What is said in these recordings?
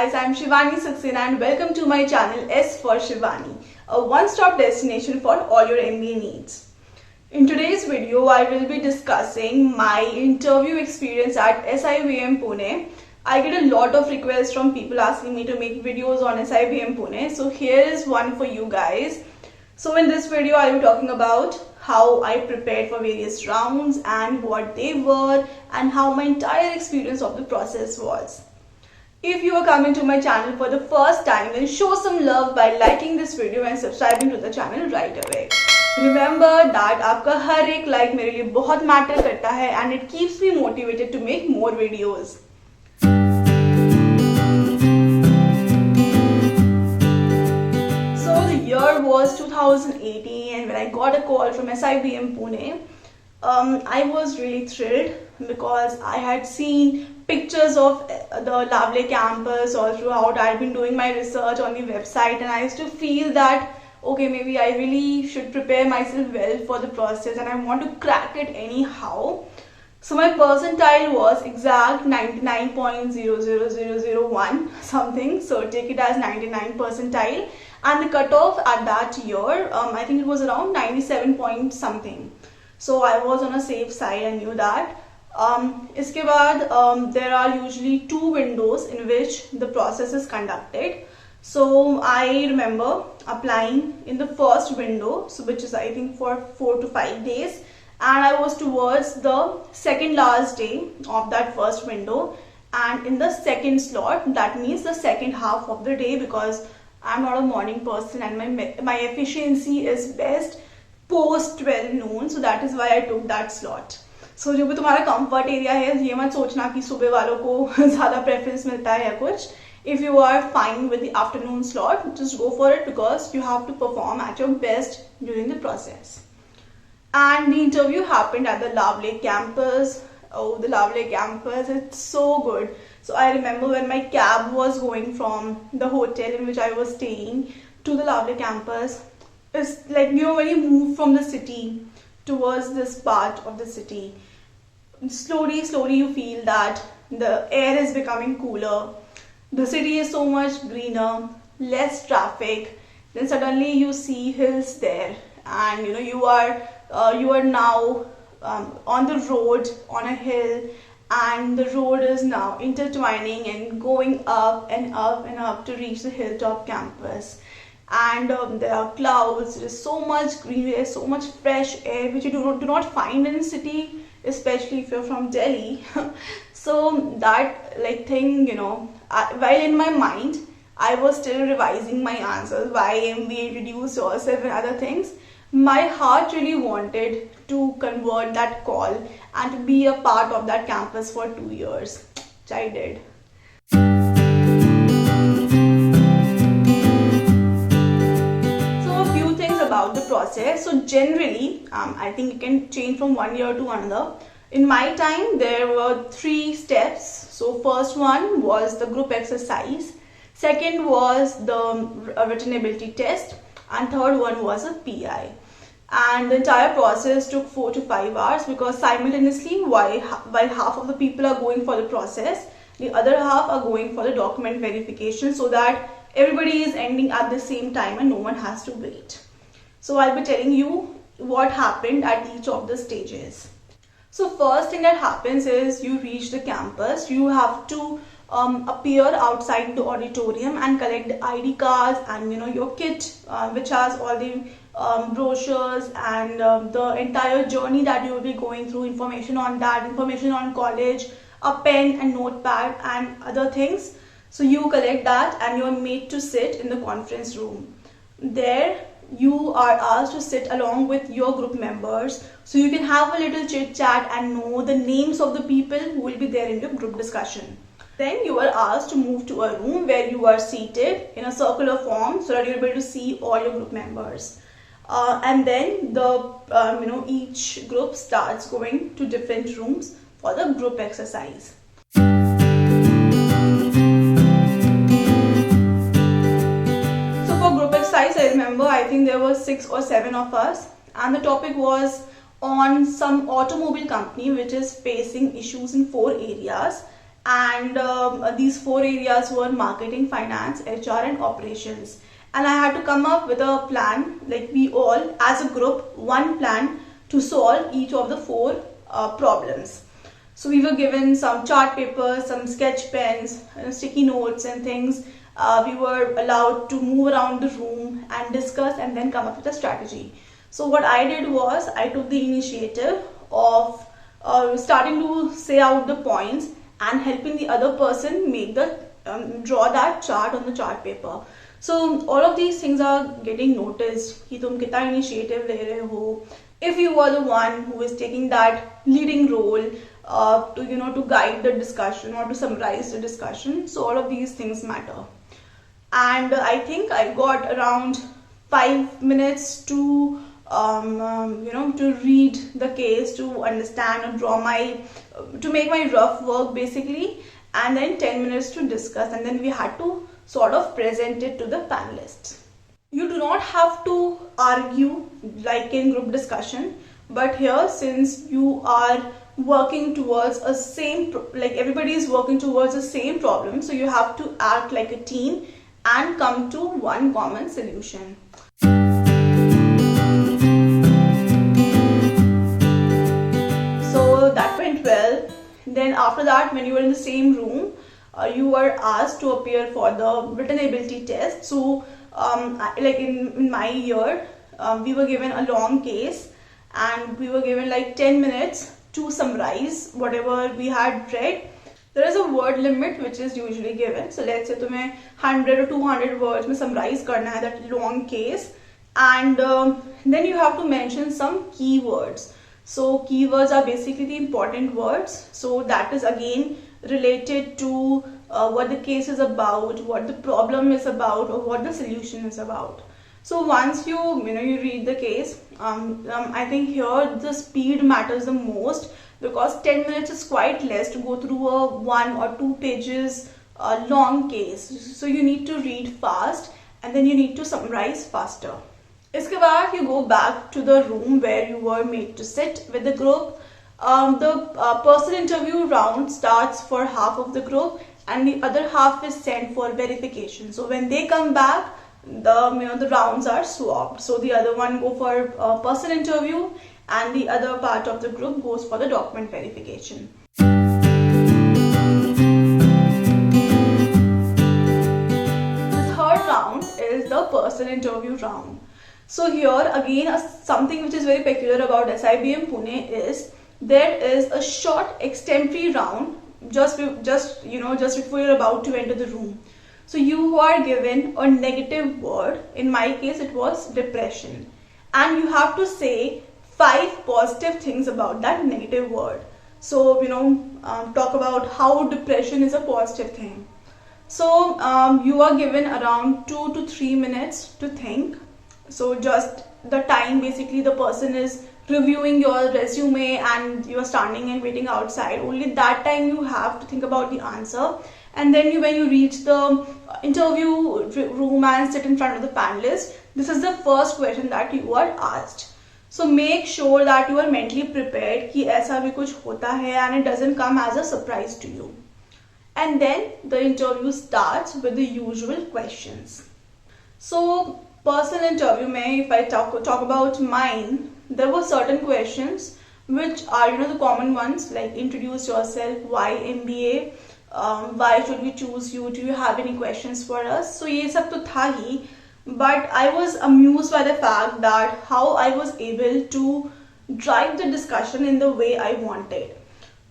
guys, I'm Shivani Saxena and welcome to my channel S for Shivani, a one-stop destination for all your MBA needs. In today's video, I will be discussing my interview experience at SIBM Pune. I get a lot of requests from people asking me to make videos on SIBM Pune, so here is one for you guys. So in this video, I will be talking about how I prepared for various rounds and what they were and how my entire experience of the process was. If you are coming to my channel for the first time, then show some love by liking this video and subscribing to the channel right away. Remember that आपका हर एक like मेरे लिए बहुत matter करता है and it keeps me motivated to make more videos. So the year was 2018 and when I got a call from SIBM Pune, I was really thrilled because I had seen pictures of the Lavle campus all throughout. I had been doing my research on the website and I used to feel that okay, maybe I really should prepare myself well for the process and I want to crack it anyhow. So my percentile was exact 99.00001 something, so take it as 99 percentile, and the cutoff at that year, I think it was around 97 point something. So I was on a safe side, I knew that. Iske baad, there are usually two windows in which the process is conducted. So I remember applying in the first window, so which is I think for 4 to 5 days, and I was towards the second last day of that first window and in the second slot, that means the second half of the day, because I'm not a morning person and my efficiency is best post 12 noon, so that is why I took that slot. So जो भी तुम्हारा comfort area है, ये मत सोचना कि सुबह वालों को ज़्यादा preference मिलता है या कुछ. If you are fine with the afternoon slot, just go for it because you have to perform at your best during the process. And the interview happened at the Lavle campus. Oh, the Lavle campus, it's so good. So I remember when my cab was going from the hotel in which I was staying to the Lavle campus, it's like, you know, when you move from the city towards this part of the city, slowly you feel that the air is becoming cooler. The city is so much greener, less traffic. Then suddenly you see hills there, and you know you are now on the road on a hill, and the road is now intertwining and going up and up and up to reach the hilltop campus. And there are clouds. There is so much greenery, there is so much fresh air which you do not find in the city, especially if you're from Delhi. So that like thing, you know, while in my mind I was still revising my answers, why MBA, introduce yourself and other things, my heart really wanted to convert that call and to be a part of that campus for 2 years, which I did. So a few things about the process. So generally, I think it can change from 1 year to another. In my time, there were 3 steps. So first one was the group exercise, second was the written ability test, and third one was a PI. And the entire process took 4 to 5 hours because simultaneously while half of the people are going for the process, the other half are going for the document verification, so that everybody is ending at the same time and no one has to wait. So I'll be telling you what happened at each of the stages. So first thing that happens is you reach the campus. You have to appear outside the auditorium and collect the ID cards and your kit, which has all the brochures and the entire journey that you will be going through, information on that, information on college, a pen and notepad and other things. So you collect that and you are made to sit in the conference room. There you are asked to sit along with your group members so you can have a little chit chat and know the names of the people who will be there in the group discussion. Then you are asked to move to a room where you are seated in a circular form so that you are able to see all your group members. And then each group starts going to different rooms for the group exercise. I remember, I think there were 6 or 7 of us, and the topic was on some automobile company which is facing issues in 4 areas, and these 4 areas were marketing, finance, HR, and operations. And I had to come up with a plan, like we all as a group, one plan to solve each of the 4 problems. So we were given some chart papers, some sketch pens, sticky notes and things. We were allowed to move around the room and discuss and then come up with a strategy. So what I did was I took the initiative of starting to say out the points and helping the other person make the draw that chart on the chart paper. So all of these things are getting noticed कि तुम कितना initiative ले रहे हो. If you are the one who is taking that leading role to guide the discussion or to summarize the discussion, so all of these things matter. And I think I got around 5 minutes to to read the case, to understand and to make my rough work basically, and then 10 minutes to discuss, and then we had to sort of present it to the panelists. You do not have to argue like in group discussion, but here, since you are working towards like everybody is working towards the same problem, so you have to act like a team and come to one common solution. So that went well. Then after that, when you were in the same room, you were asked to appear for the written ability test. So like in my year, we were given a long case and we were given like 10 minutes to summarize whatever we had read. There is a word limit which is usually given. So let's say तुम्हें 100 or 200 words में summarize करना है that long case, and then you have to mention some keywords. So keywords are basically the important words. So that is again related to what the case is about, what the problem is about, or what the solution is about. So once you read the case, I think here the speed matters the most, because 10 minutes is quite less to go through a 1 or 2 pages long case. So you need to read fast and then you need to summarize faster. इसके बाद you go back to the room where you were made to sit with the group. The person interview round starts for half of the group and the other half is sent for verification. So when they come back, the rounds are swapped. So the other one go for person interview and the other part of the group goes for the document verification. The third round is the person interview round. So here again something which is very peculiar about SIBM Pune is there is a short extempore round just before you're about to enter the room. So you are given a negative word. In my case it was depression, and you have to say 5 positive things about that negative word. So talk about how depression is a positive thing. So you are given around 2 to 3 minutes to think. So just the time basically the person is reviewing your resume and you are standing and waiting outside, only that time you have to think about the answer. And then when you reach the interview room and sit in front of the panelists, this is the first question that you are asked. So make sure that you are mentally prepared कि ऐसा भी कुछ होता है and it doesn't come as a surprise to you. And then the interview starts with the usual questions. So person interview mein, if I talk about mine, there were certain questions which are the common ones, like introduce yourself, why MBA, why should we choose you, do you have any questions for us. So ये सब तो था ही, but I was amused by the fact that how I was able to drive the discussion in the way I wanted.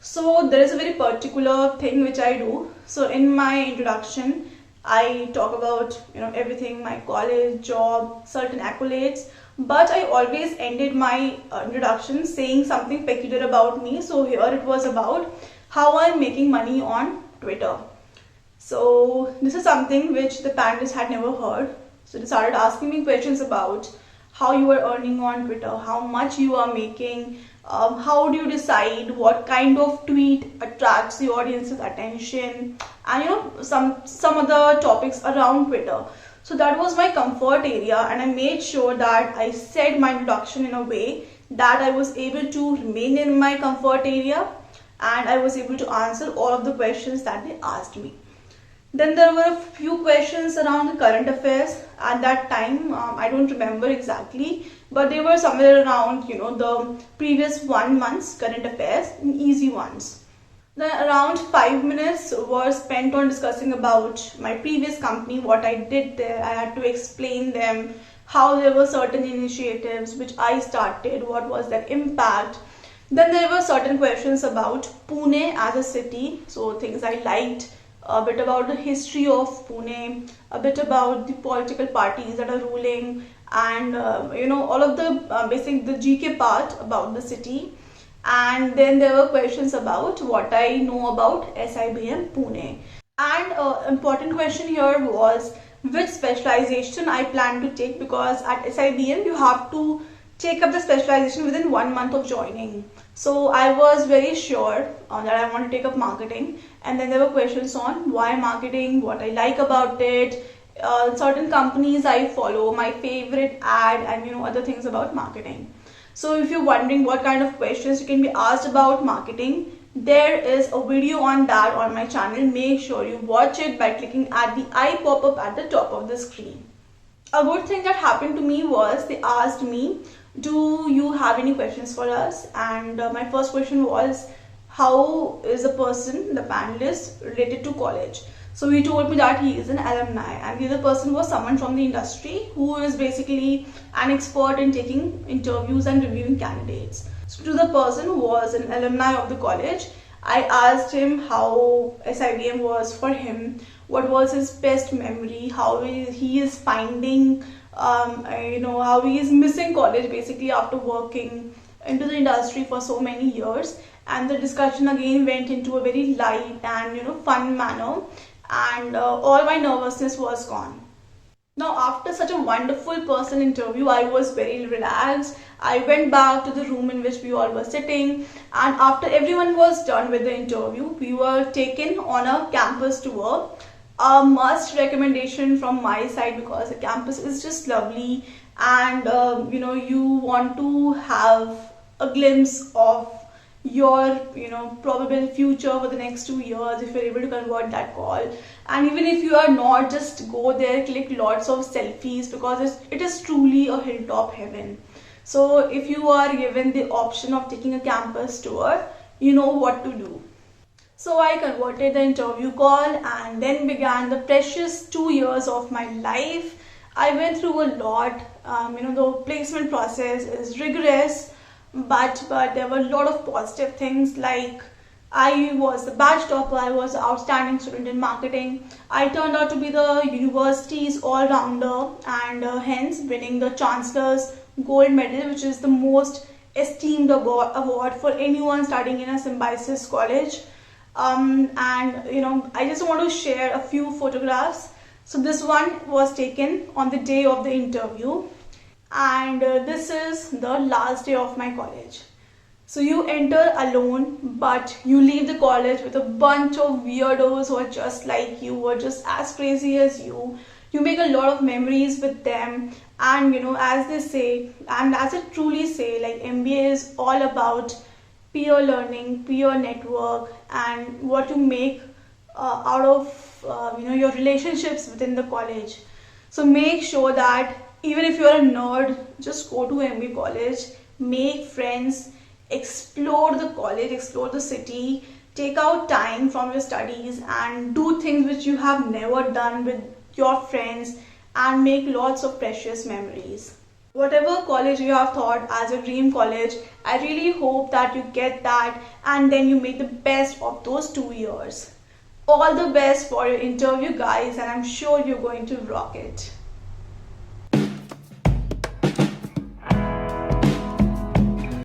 So there is a very particular thing which I do. So in my introduction I talk about everything, my college, job, certain accolades, but I always ended my introduction saying something peculiar about me. So here it was about how I'm making money on Twitter. So this is something which the panelists had never heard. So they started asking me questions about how you are earning on Twitter, how much you are making, how do you decide what kind of tweet attracts the audience's attention, and some other topics around Twitter. So that was my comfort area, and I made sure that I said my introduction in a way that I was able to remain in my comfort area and I was able to answer all of the questions that they asked me. Then there were a few questions around the current affairs. At that time, I don't remember exactly, but they were somewhere around, the previous 1 month's current affairs, easy ones. Then around 5 minutes were spent on discussing about my previous company, what I did there. I had to explain them how there were certain initiatives which I started, what was their impact. Then there were certain questions about Pune as a city, so things I liked, a bit about the history of Pune, a bit about the political parties that are ruling, and all of the basic the GK part about the city. And then there were questions about what I know about SIBM Pune. And important question here was which specialization I plan to take, because at SIBM you have to take up the specialization within 1 month of joining. So I was very sure that I want to take up marketing, and then there were questions on why marketing, what I like about it, certain companies I follow, my favorite ad, and other things about marketing. So if you're wondering what kind of questions you can be asked about marketing, there is a video on that on my channel. Make sure you watch it by clicking at the I pop-up at the top of the screen. A good thing that happened to me was they asked me, do you have any questions for us? And my first question was, how is a person, the panelist, related to college? So he told me that he is an alumni, and the other person was someone from the industry who is basically an expert in taking interviews and reviewing candidates. So to the person who was an alumni of the college, I asked him how SIBM was for him, what was his best memory, how he is finding, how he is missing college basically after working into the industry for so many years. And the discussion again went into a very light and fun manner, and all my nervousness was gone. Now, after such a wonderful personal interview, I was very relaxed. I went back to the room in which we all were sitting, and after everyone was done with the interview, we were taken on a campus tour. A must recommendation from my side, because the campus is just lovely, and you want to have a glimpse of your probable future for the next 2 years if you're able to convert that call. And even if you are not, just go there, click lots of selfies, because it is truly a hilltop heaven. So if you are given the option of taking a campus tour, you know what to do. So I converted the interview call, and then began the precious 2 years of my life. I went through a lot. The placement process is rigorous, but there were a lot of positive things, like I was the batch topper, I was the outstanding student in marketing. I turned out to be the university's all-rounder, and hence winning the Chancellor's Gold Medal, which is the most esteemed award for anyone studying in a Symbiosis college. I just want to share a few photographs. So this one was taken on the day of the interview, and this is the last day of my college. So you enter alone, but you leave the college with a bunch of weirdos who are just like you, who are just as crazy as you. You make a lot of memories with them, and as they say, and as I truly say, like MBA is all about peer learning, peer network, and what you make out of your relationships within the college. So make sure that even if you're a nerd, just go to MBA college, make friends, explore the college, explore the city, take out time from your studies and do things which you have never done with your friends, and make lots of precious memories. Whatever college you have thought as a dream college, I really hope that you get that, and then you make the best of those 2 years. All the best for your interview, guys, and I'm sure you're going to rock it.